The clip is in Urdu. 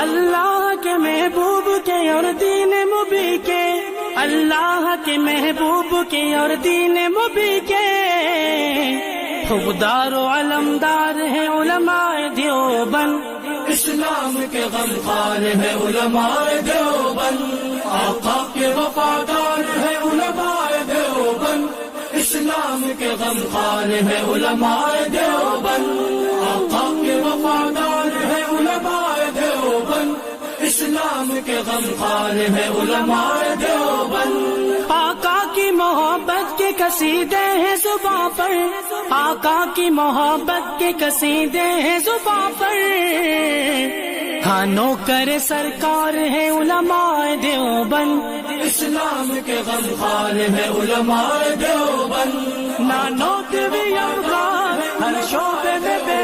اللہ کے محبوب کے اور دین مبی کے، اللہ کے محبوب کے اور دین مبی کے خوددار و علمدار ہے علماء دیوبند، اسلام کے غمخوار ہے علماء دیوبند، آقا کے وفادار ہے علماء دیوبند، اسلام کے غمخوار ہے علماء دیوبند، آقا کے وفادار ہے علماء دیوبند، اسلام کے غمخوار ہے علماء دیوبند۔ آقا کی محبت کے قصیدے ہیں زباں پر، آقا کی محبت کے قصیدے ہیں زباں پر، ہاں نوکر سرکار ہے علماء دیوبند، اسلام کے غمخوار ہے علماء دیوبند، نہ نوت بھی ہر شعبے میں بے